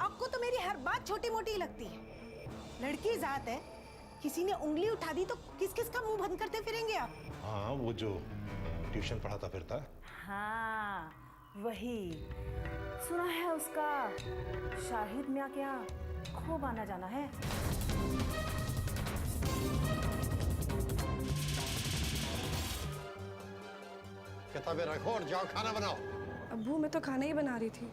आपको तो मेरी हर बात छोटी मोटी लगती है। लड़की जात है, किसी ने उंगली उठा दी तो किस किस का मुंह बंद करते फिरेंगे आप? हाँ, वो जो ट्यूशन पढ़ाता फिरता है। हाँ वही। सुना है उसका शाहिद मियाँ के यहाँ खूब आना जाना है। किताबें रखो और जाओ खाना बनाओ। अब्बू मैं तो खाना ही बना रही थी।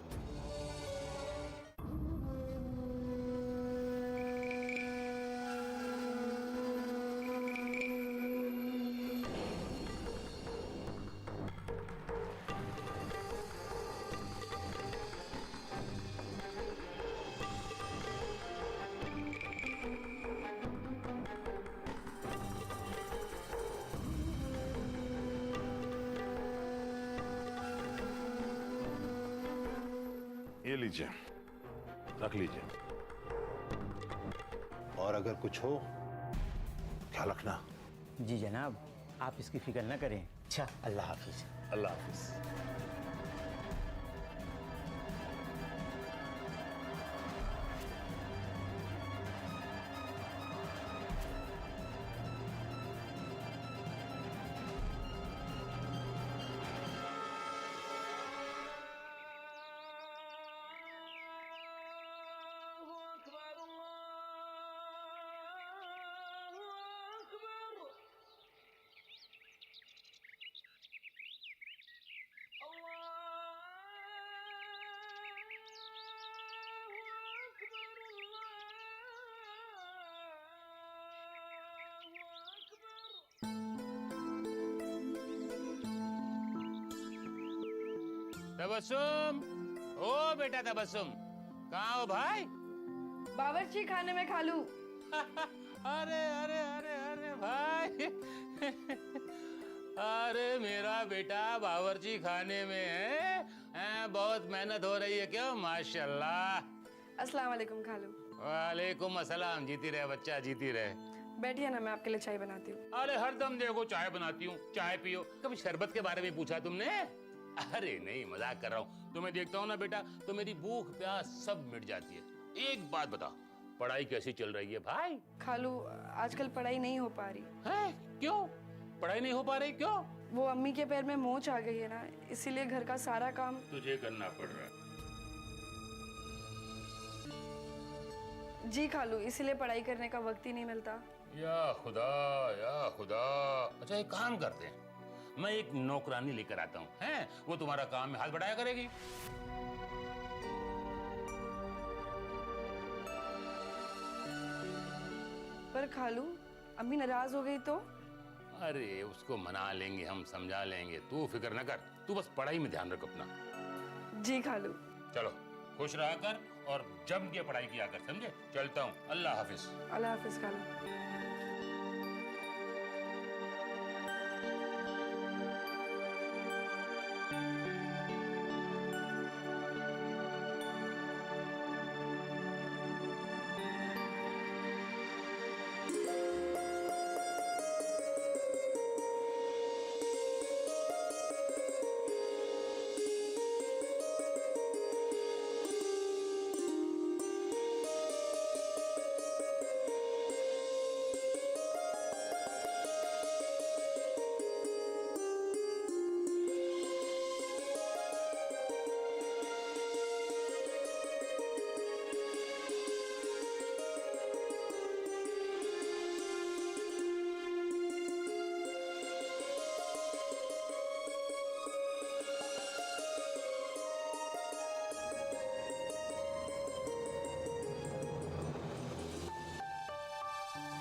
ये लीजिए, रख लीजिए। और अगर कुछ हो ख्याल रखना। जी जनाब, आप इसकी फिक्र न करें। अच्छा, अल्लाह हाफिज। अल्लाह हाफिज। तबस्सुम, ओ बेटा तबस्सुम, कहाँ हो भाई? बावर्ची खाने में खालू। अरे अरे अरे अरे भाई अरे मेरा बेटा बावर्ची खाने में है, बहुत मेहनत हो रही है क्यों? माशाल्लाह। अस्सलाम वालेकुम खालू। वालेकुम अस्सलाम। जीती रहे बच्चा, जीती रहे। बैठिए ना, मैं आपके लिए चाय बनाती हूँ। अरे हरदम देखो चाय बनाती हूँ, चाय पियो। कभी शरबत के बारे में पूछा तुमने? अरे नहीं, मजाक कर रहा हूँ। तुम्हें देखता हूँ ना बेटा, तो मेरी भूख प्यास सब मिट जाती है। एक बात बता, पढ़ाई कैसी चल रही है भाई? खालू आजकल पढ़ाई नहीं हो पा रही है। क्यों पढ़ाई नहीं हो पा रही? क्यों? वो अम्मी के पैर में मोच आ गई है ना, इसीलिए घर का सारा काम तुझे करना पड़ रहा है। जी खालू, इसीलिए पढ़ाई करने का वक्त ही नहीं मिलता। या खुदा, या खुदा। अच्छा एक काम करते हैं, मैं एक नौकरानी लेकर आता हूँ, हैं? वो तुम्हारा काम में हाथ बढ़ाया करेगी। पर खालू अम्मी नाराज हो गई तो? अरे उसको मना लेंगे हम, समझा लेंगे। तू फिक्र न कर, तू बस पढ़ाई में ध्यान रख अपना। जी खालू। चलो खुश रहा कर और जम के पढ़ाई किया कर, समझे? चलता हूँ, अल्लाह हाफिज। अल्लाह हाफिज खालू।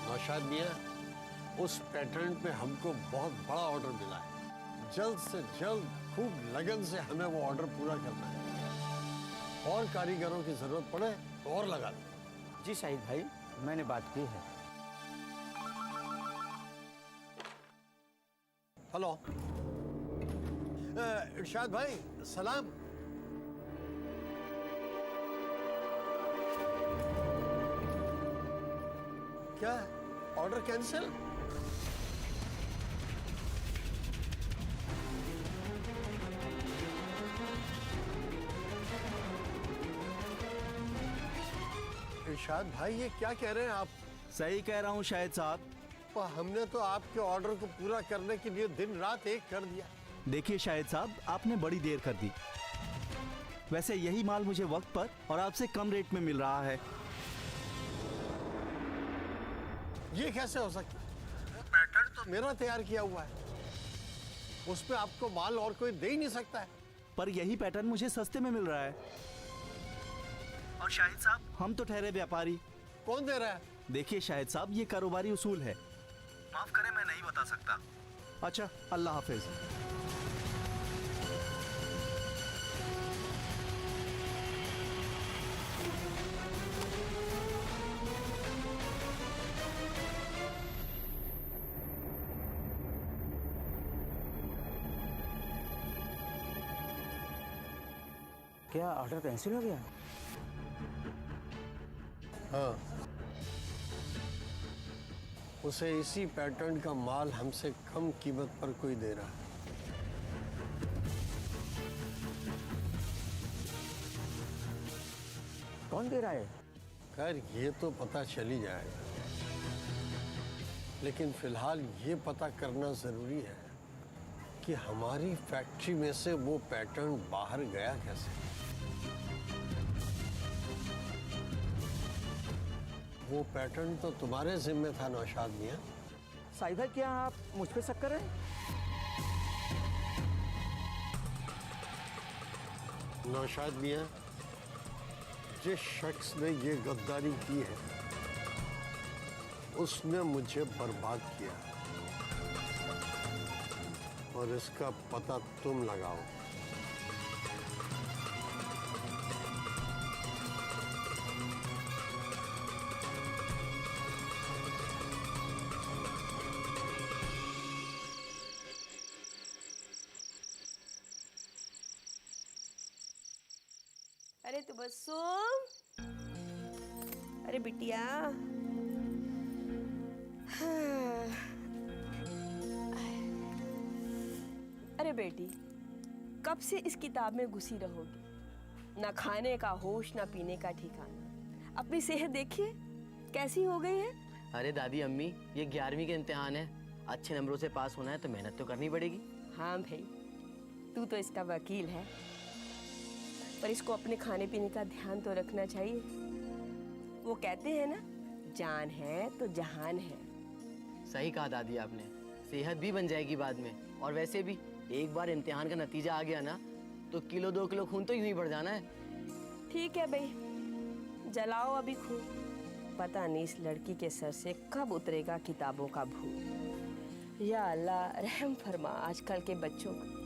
नौशाद मियाँ, उस पैटर्न पे हमको बहुत बड़ा ऑर्डर मिला है। जल्द से जल्द खूब लगन से हमें वो ऑर्डर पूरा करना है। और कारीगरों की जरूरत पड़े तो और लगा दें। जी शाहिद भाई, मैंने बात की है। हेलो इरशाद भाई, सलाम। क्या ऑर्डर कैंसिल? नौशाद भाई, ये क्या कह रहे हैं आप? सही कह रहा हूँ शाहिद साहब। और हमने तो आपके ऑर्डर को पूरा करने के लिए दिन रात एक कर दिया। देखिए शाहिद साहब, आपने बड़ी देर कर दी। वैसे यही माल मुझे वक्त पर और आपसे कम रेट में मिल रहा है। ये कैसे हो सकता है? वो पैटर्न तो मेरा तैयार किया हुआ है, उस पे आपको माल और कोई दे ही नहीं सकता है। पर यही पैटर्न मुझे सस्ते में मिल रहा है। और शाहिद साहब, हम तो ठहरे व्यापारी। कौन दे रहा है? देखिए शाहिद साहब, ये कारोबारी उसूल है। माफ करें, मैं नहीं बता सकता। अच्छा, अल्लाह हाफिज। क्या ऑर्डर कैंसिल हो गया? हाँ, उसे इसी पैटर्न का माल हमसे कम कीमत पर कोई दे रहा है। कौन दे रहा है? खैर, ये तो पता चल ही जाएगा, लेकिन फिलहाल ये पता करना जरूरी है कि हमारी फैक्ट्री में से वो पैटर्न बाहर गया कैसे। वो पैटर्न तो तुम्हारे जिम्मे था नौशाद मियां। शाहिद भाई, क्या आप मुझ पे शक कर रहे हैं? नौशाद मियां, जिस शख्स ने ये गद्दारी की है उसने मुझे बर्बाद किया, और इसका पता तुम लगाओ। अरे तू बसुम, अरे बिटिया, हाँ। अरे बेटी, कब से इस किताब में घुसी रहोगी? ना खाने का होश, ना पीने का ठिकाना। अपनी सेहत देखिए कैसी हो गई है। अरे दादी अम्मी, ये 11वीं के इम्तिहान है, अच्छे नंबरों से पास होना है तो मेहनत तो करनी पड़ेगी। हाँ भाई, तू तो इसका वकील है, पर इसको अपने खाने पीने का ध्यान तो रखना चाहिए। वो कहते हैं ना, जान है तो जहान है। सही कहा दादी आपने, सेहत भी बन जाएगी बाद में। और वैसे भी एक बार इम्तिहान का नतीजा आ गया ना तो किलो 2 किलो खून तो यूं ही बढ़ जाना है। ठीक है भाई, जलाओ अभी खून। पता नहीं इस लड़की के सर से कब उतरेगा किताबों का भूत। या अल्लाह, रहम फरमा आजकल के बच्चों को।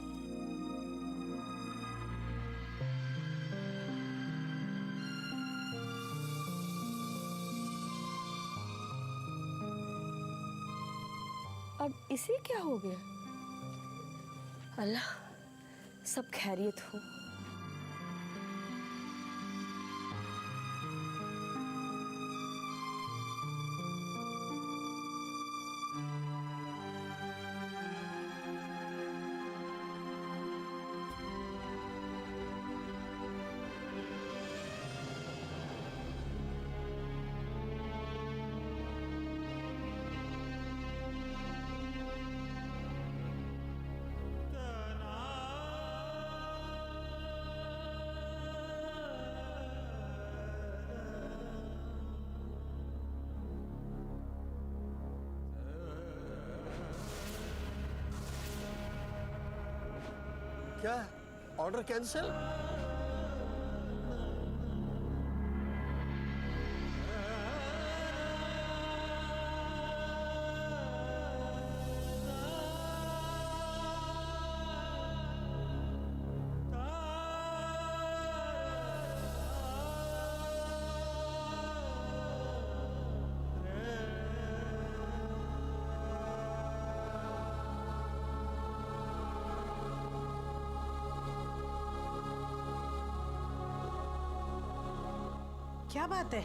अब इसे क्या हो गया? अल्लाह, सब खैरियत हो। क्या ऑर्डर कैंसिल? क्या बात है,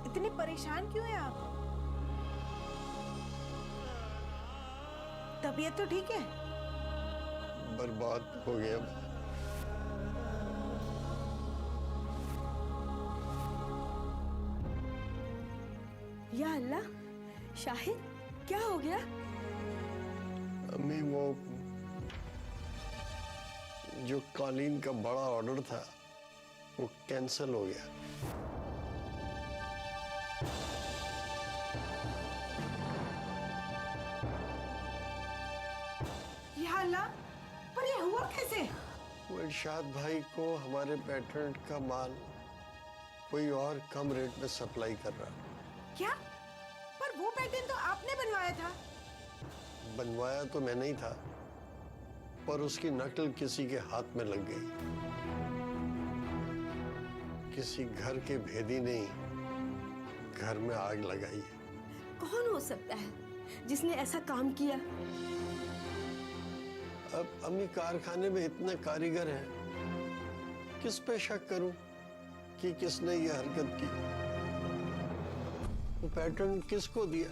इतने परेशान क्यों हैं आप? तबीयत तो ठीक है? बर्बाद हो गया। या अल्लाह, शाहिद क्या हो गया? अम्मी वो जो कालीन का बड़ा ऑर्डर था वो कैंसिल हो गया। या अल्लाह, पर ये हुआ कैसे? वो इरशाद भाई को हमारे पेटेंट का माल कोई और कम रेट में सप्लाई कर रहा। क्या? पर वो पैटर्न तो आपने बनवाया था। बनवाया तो मैं नहीं था, पर उसकी नकल किसी के हाथ में लग गई। किसी घर के भेदी ने घर में आग लगाई है। कौन हो सकता है जिसने ऐसा काम किया? अब अम्मी कारखाने में इतने कारीगर हैं, किस पे शक करूं कि किसने ये हरकत की? वो पैटर्न किसको दिया?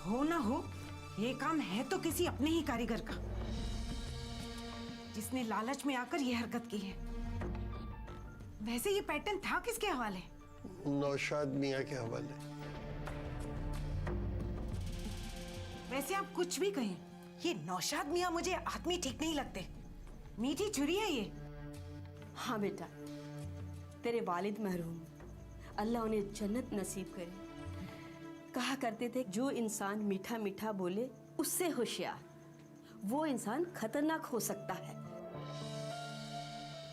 हो ना हो, ये काम है तो किसी अपने ही कारीगर का, जिसने लालच में आकर ये हरकत की है। वैसे ये पैटर्न था किसके हवाले? नौशाद मियां के हवाले। वैसे आप कुछ भी कहें, ये नौशाद मियां मुझे आदमी ठीक नहीं लगते। मीठी छुरी है ये। हाँ बेटा, तेरे वालिद मरहूम, अल्लाह उन्हें जन्नत नसीब करे। कहा करते थे, जो इंसान मीठा मीठा बोले उससे होशियार, वो इंसान खतरनाक हो सकता है।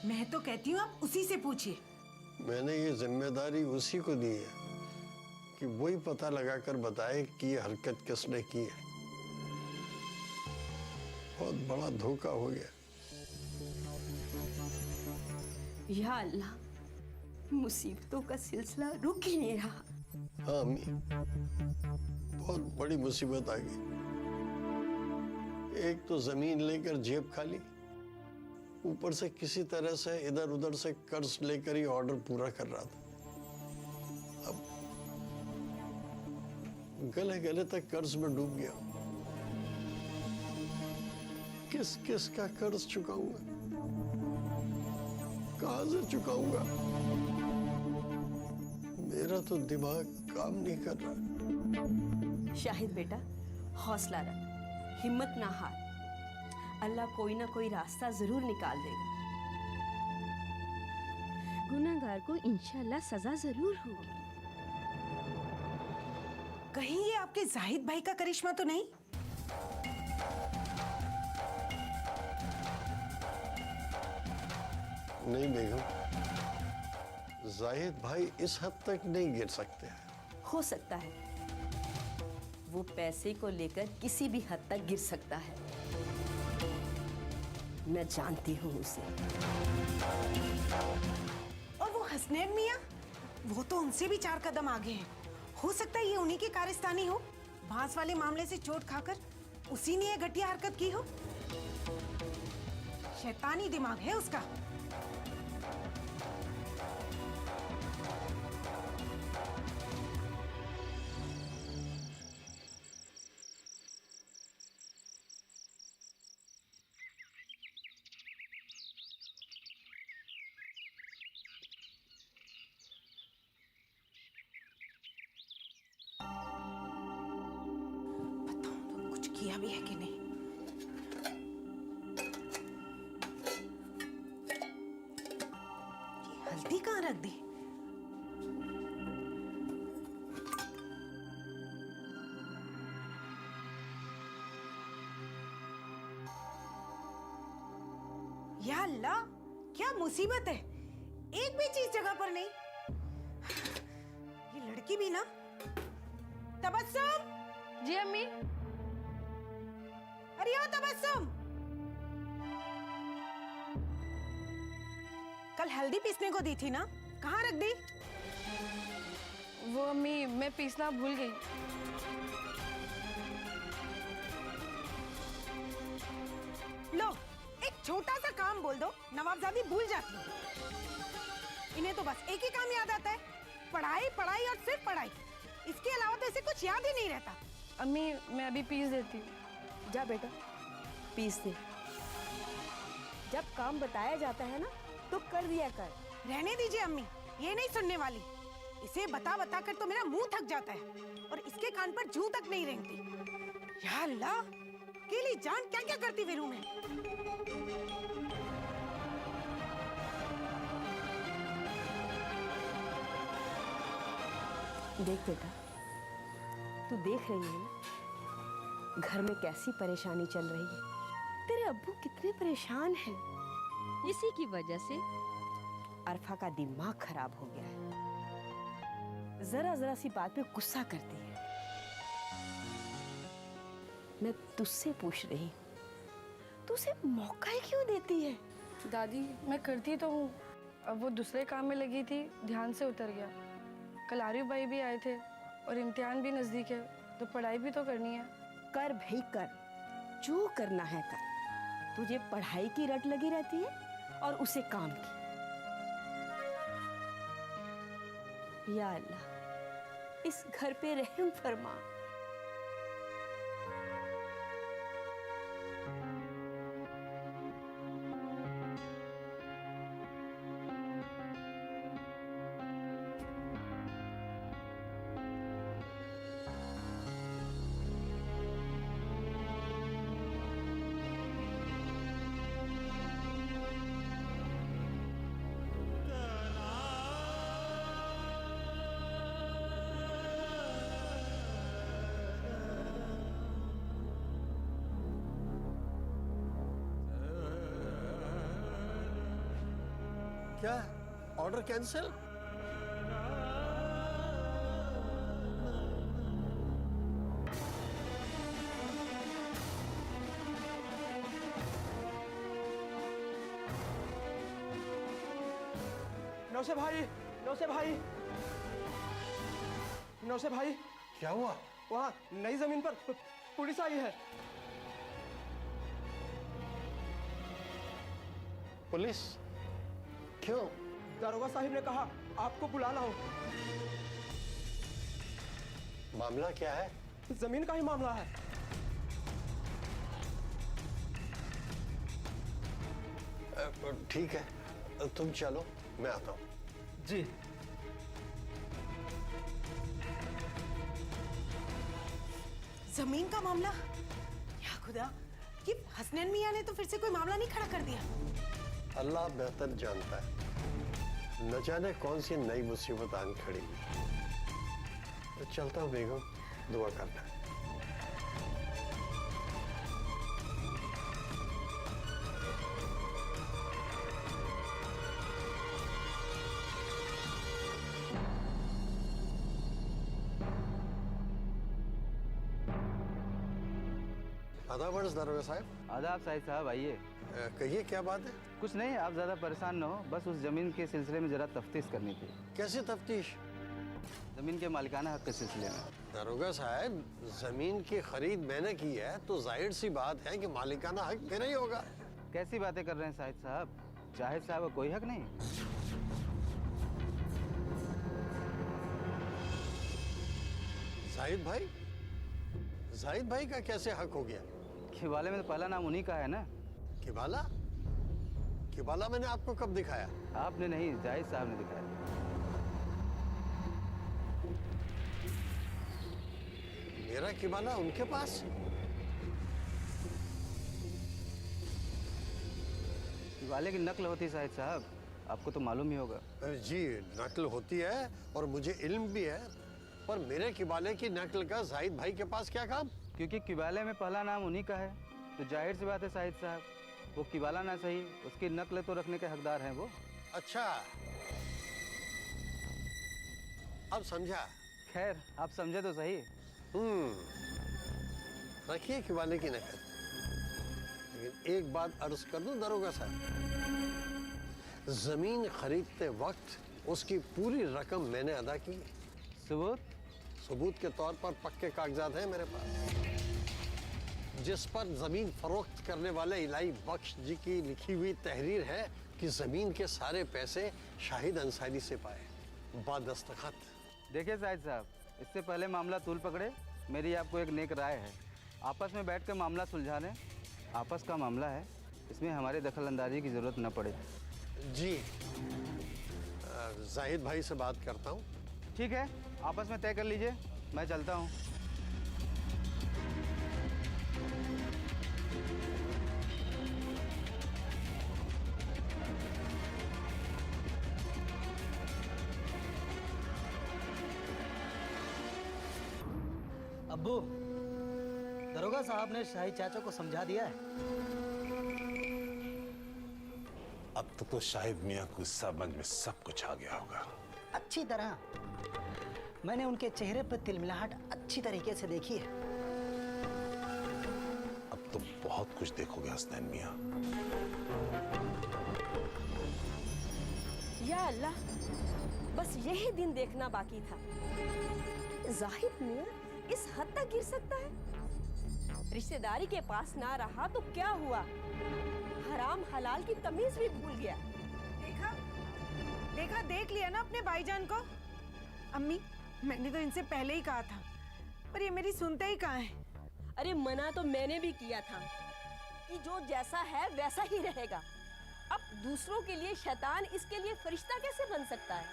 मैं तो कहती हूँ आप उसी से पूछिए। मैंने ये जिम्मेदारी उसी को दी है कि वही पता लगाकर बताए कि ये हरकत किसने की है। बहुत बड़ा धोखा हो गया। या अल्लाह, मुसीबतों का सिलसिला रुक ही नहीं रहा। हाँ अम्मी, बहुत बड़ी मुसीबत आ गई। एक तो जमीन लेकर जेब खाली, ऊपर से किसी तरह से इधर उधर से कर्ज लेकर ही ऑर्डर पूरा कर रहा था। अब गले गले तक कर्ज में डूब गया। किस किस का कर्ज चुकाऊंगा? कहां से चुकाऊंगा? मेरा तो दिमाग काम नहीं कर रहा। शाहिद बेटा, हौसला रख, हिम्मत ना हार। अल्लाह कोई ना कोई रास्ता जरूर निकाल देगा। गुनहगार को इंशाल्लाह सजा जरूर होगी। कहीं ये आपके जाहिद भाई का करिश्मा तो नहीं? नहीं बेगम, जाहिद भाई इस हद तक नहीं गिर सकते हैं। हो सकता है, वो पैसे को लेकर किसी भी हद तक गिर सकता है। मैं जानती हूँ उसे। और वो हसनैन मियां, वो तो उनसे भी 4 कदम आगे हैं। हो सकता है ये उन्हीं की कारस्तानी हो। बांस वाले मामले से चोट खाकर उसी ने ये घटिया हरकत की हो। शैतानी दिमाग है उसका। कुछ किया भी है कि नहीं? ये हल्दी कहाँ रख दी? या अल्लाह, क्या मुसीबत है। एक भी चीज जगह पर नहीं। ये लड़की भी ना। तबस्सुम, जी अम्मी। अरे ओ तबस्सुम, कल हल्दी पीसने को दी थी ना, कहाँ रख दी? वो अम्मी, मैं पीसना भूल गई। लो, एक छोटा सा काम बोल दो, नवाबजादी भूल जाती है। इन्हें तो बस एक ही काम याद आता है, पढ़ाई पढ़ाई और सिर्फ पढ़ाई। इसके अलावा तो इसे कुछ याद ही नहीं रहता। अम्मी, मैं अभी पीस देती हूँ। जा बेटा, पीस दे। जब काम बताया जाता है ना, तो कर दिया कर। रहने दीजिए अम्मी, ये नहीं सुनने वाली। इसे बता बता कर तो मेरा मुंह थक जाता है और इसके कान पर जूं तक नहीं रेंगती। या अल्लाह, अकेली जान क्या क्या करती वीरू में। देख बेटा, तू देख रही है ना घर में कैसी परेशानी चल रही है। तेरे अब्बू कितने परेशान हैं। इसी की वजह से अरफा का दिमाग खराब हो गया है। जरा जरा सी बात पे गुस्सा करती है। मैं तुझसे पूछ रही, तू उसे मौका ही क्यों देती है? दादी मैं करती तो हूँ, अब वो दूसरे काम में लगी थी, ध्यान से उतर गया। कल आरिफ भाई भी आए थे और इम्तिहान भी नजदीक है, तो पढ़ाई भी तो करनी है। कर भाई कर, जो करना है कर। तुझे पढ़ाई की रट लगी रहती है और उसे काम की। या अल्लाह, इस घर पे रहम फरमा। क्या ऑर्डर कैंसिल? नौसे भाई, नौसे भाई, नौसे भाई, क्या हुआ? वहाँ नई जमीन पर पुलिस आई है। पुलिस? क्यों? दारोगा साहिब ने कहा आपको बुलाना हो। मामला क्या है? जमीन का ही मामला है। ठीक है, तुम चलो, मैं आता हूँ। जी। जमीन का मामला? या खुदा, ये हसनैन मियां ने तो फिर से कोई मामला नहीं खड़ा कर दिया? अल्लाह बेहतर जानता है, न जाने कौन सी नई मुसीबत आन खड़ी। तो चलता हूँ बेगम, दुआ करना है। आदाब अर्ज़ दारोगा साहब। आदाब साहिब साहब, आइए। कहिए क्या बात है? कुछ नहीं, आप ज़्यादा परेशान न हो, बस उस ज़मीन के सिलसिले में ज़रा तफ्तीश करनी थी। कैसी तफ्तीश? ज़मीन के मालिकाना हक के सिलसिले में। दारोगा साहब, जमीन की खरीद मैंने की है तो जाहिर सी बात है कि मालिकाना हक मेरा ही होगा। कैसी बातें कर रहे हैं साहिब साहब? जाहिद साहब का कोई हक नहीं? जाहिद भाई? जाहिद भाई का कैसे हक हो गया? किबाले में तो पहला नाम उन्हीं का है ना। किबाला? किबाला मैंने आपको कब दिखाया? आपने नहीं, जाहिद साहब ने दिखाया। मेरा किबाला उनके पास? किबाले की नकल होती साहिब साहब, आपको तो मालूम ही होगा। जी, नकल होती है और मुझे इल्म भी है, पर मेरे किबाले की नकल का जाहिद भाई के पास क्या काम? क्योंकि किबाले में पहला नाम उन्हीं का है, तो जाहिर सी बात है साहिब साहब, वो किबाला ना सही, उसकी नकल तो रखने के हकदार हैं वो। अच्छा, अब समझा। खैर, आप समझे तो सही। रखिए किबाले की नकल। लेकिन एक बात अर्ज कर दूं दारोगा साहब, जमीन खरीदते वक्त उसकी पूरी रकम मैंने अदा की। सबूत? सबूत के तौर पर पक्के कागजात हैं मेरे पास, जिस पर जमीन फरोख्त करने वाले इलाही बख्श जी की लिखी हुई तहरीर है कि जमीन के सारे पैसे शाहिद अंसारी से पाए, बादस्तखत। देखिए साहिद साहब, इससे पहले मामला तूल पकड़े, मेरी आपको एक नेक राय है, आपस में बैठ कर मामला सुलझा लें। आपस का मामला है, इसमें हमारे दखल अंदाजी की ज़रूरत न पड़े। जी, जाहिद भाई से बात करता हूँ, ठीक है, आपस में तय कर लीजिए, मैं चलता हूँ। अब्बू, दरोगा साहब ने शाही चाचा को समझा दिया है। अब तो शाहिद मियाँ को समझ में सब कुछ आ गया होगा। अच्छी तरह। मैंने उनके चेहरे पर तिलमिलाहट अच्छी तरीके से देखी है। अब तो बहुत कुछ देखोगे हसनैन मियाँ। या अल्लाह, बस यही दिन देखना बाकी था। जाहिद मियाँ इस हद तक गिर सकता है? रिश्तेदारी के पास ना रहा तो क्या हुआ, हराम हलाल की तमीज भी भूल गया। देखा देखा, देख लिया ना अपने भाईजान को। अम्मी, मैंने तो इनसे पहले ही कहा था, पर ये मेरी सुनते ही कहाँ है। अरे मना तो मैंने भी किया था कि जो जैसा है वैसा ही रहेगा। अब दूसरों के लिए शैतान, इसके लिए फरिश्ता कैसे बन सकता है?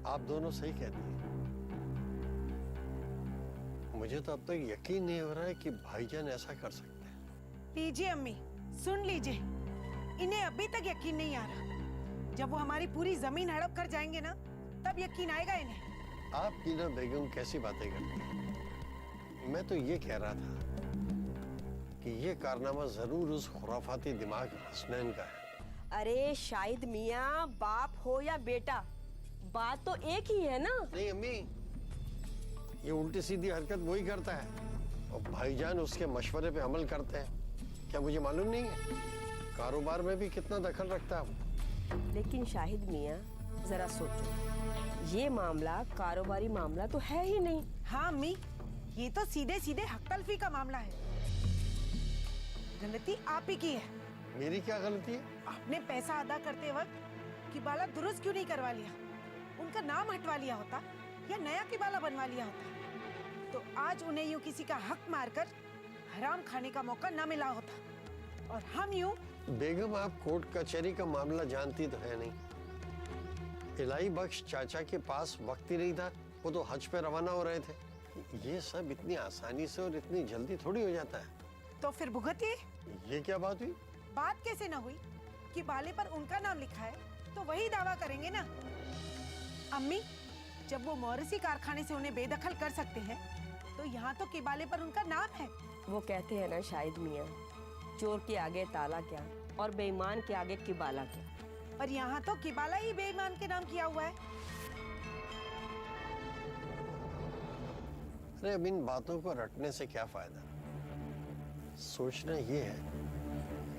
आप दोनों सही कहती हैं। मुझे तो अब तक यकीन नहीं हो रहा है कि भाईजान ऐसा कर सकते हैं। लीजिए अम्मी, सुन लीजिए, इन्हें अभी तक यकीन नहीं आ रहा। जब वो हमारी पूरी जमीन हड़प कर जाएंगे ना, तब यकीन आएगा इन्हें। आप कीना बेगम कैसी बातें करती हैं? मैं तो ये कह रहा था कि ये कारनामा जरूर उस खुराफाती दिमाग हसनैन का है। अरे शाहिद मियाँ, बाप हो या बेटा, बात तो एक ही है ना। नहीं अम्मी, ये उल्टी सीधी हरकत वही करता है और भाईजान उसके मशवरे पे अमल करते हैं। क्या मुझे मालूम नहीं है? कारोबार में भी कितना दखल रखता है वो। लेकिन शाहिद मियाँ, जरा सोचो, ये मामला कारोबारी मामला तो है ही नहीं। हाँ अम्मी, ये तो सीधे सीधे हक तलफी का मामला है। गलती आप ही की है। मेरी क्या गलती है? आपने पैसा अदा करते वक्त किबाला दुरुस्त क्यों नहीं करवा लिया? उनका नाम हटवा लिया होता या नया किबाला बनवा लिया होता, तो आज उन्हें यूं किसी का हक मारकर हराम खाने का मौका न मिला होता। और हम यूं। बेगम, आप कोर्ट कचहरी का मामला जानती तो है नहीं। इलाही बख्श चाचा के पास वक्त ही नहीं था, वो तो हज पे रवाना हो रहे थे। ये सब इतनी आसानी से और इतनी जल्दी थोड़ी हो जाता है। तो फिर भुगतिए। ये क्या बात हुई? बात कैसे ना हुई? किबाले पर उनका नाम लिखा है तो वही दावा करेंगे ना। अम्मी, जब वो मौरसी कारखाने से उन्हें बेदखल कर सकते हैं, तो यहाँ तो किबाले पर उनका नाम है। वो कहते हैं ना शाहिद मियाँ, चोर के आगे ताला क्या और बेईमान के आगे किबाला क्या। पर यहाँ तो किबाला ही बेईमान के नाम किया हुआ है। अरे अब इन बातों को रटने से क्या फायदा? सोचना ये है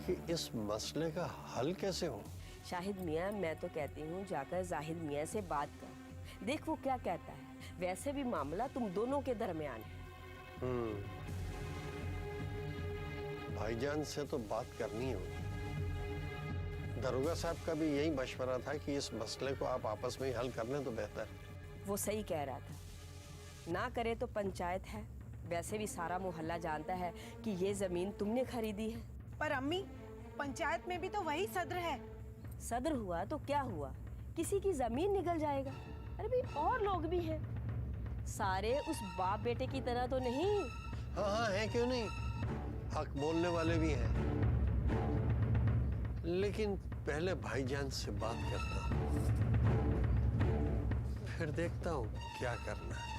कि इस मसले का हल कैसे हो। शाहिद मियाँ, मैं तो कहती हूँ जाकर जाहिद मियाँ से बात कर, देख वो क्या कहता है। वैसे भी मामला तुम दोनों के दरमियान है। भाईजान से तो बात करनी होगी। दरोगा साहब का भी यही मशवरा था कि इस मसले को आप आपस में ही हल कर लें तो बेहतर। वो सही कह रहा था, ना करे तो पंचायत है। वैसे भी सारा मोहल्ला जानता है कि ये जमीन तुमने खरीदी है। पर अम्मी, पंचायत में भी तो वही सदर है। सदर हुआ तो क्या हुआ, किसी की जमीन निकल जाएगा। अरे भाई, और लोग भी हैं, सारे उस बाप बेटे की तरह तो नहीं। हाँ हाँ, है क्यों नहीं, हक बोलने वाले भी हैं। लेकिन पहले भाईजान से बात करता हूँ, फिर देखता हूँ क्या करना है।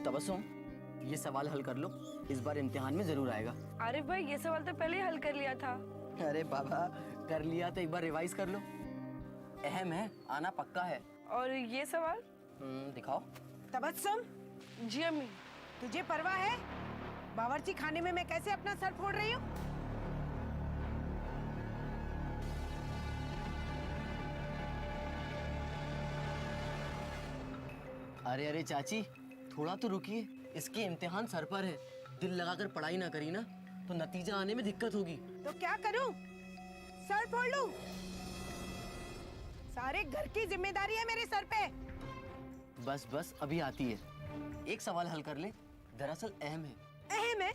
तबस्सुम, ये सवाल हल कर लो, इस बार इम्तिहान में जरूर आएगा। आरिफ भाई, ये सवाल तो पहले ही हल कर लिया था। अरे बाबा, कर लिया तो एक बार रिवाइज कर लो, अहम है, आना पक्का है। और ये सवाल दिखाओ। तबस्सुम, जी अम्मी। तुझे परवाह है बावर्ची खाने में मैं कैसे अपना सर फोड़ रही हूँ? अरे अरे चाची, थोड़ा तो रुकिए, इसके इम्तिहान सर पर है। दिल लगाकर पढ़ाई ना करी ना तो नतीजा आने में दिक्कत होगी। तो क्या करूं? सर फोड़ लूं? सारे घर की जिम्मेदारी है मेरे सर पे। बस बस अभी आती है। एक सवाल हल कर ले, दरअसल अहम है। अहम है?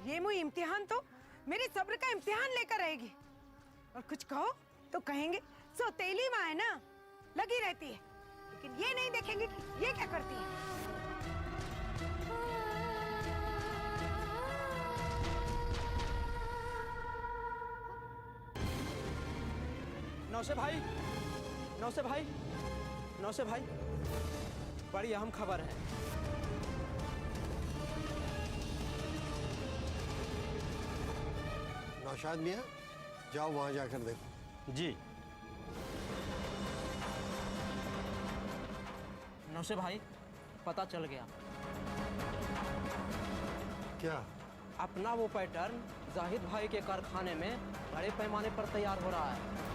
ये मुई इम्तिहान तो मेरे सब्र का इम्तिहान लेकर रहेगी। और कुछ कहो तो कहेंगे सौतेली माँ है ना, लगी रहती है, लेकिन ये नहीं देखेंगे कि ये क्या करती है। नौसे भाई, नौसे भाई, नौसे भाई, बड़ी अहम खबर है। नौशाद मियाँ, जाओ वहाँ जाकर देखो। जी। नौसे भाई, पता चल गया। क्या? अपना वो पैटर्न जाहिद भाई के कारखाने में बड़े पैमाने पर तैयार हो रहा है।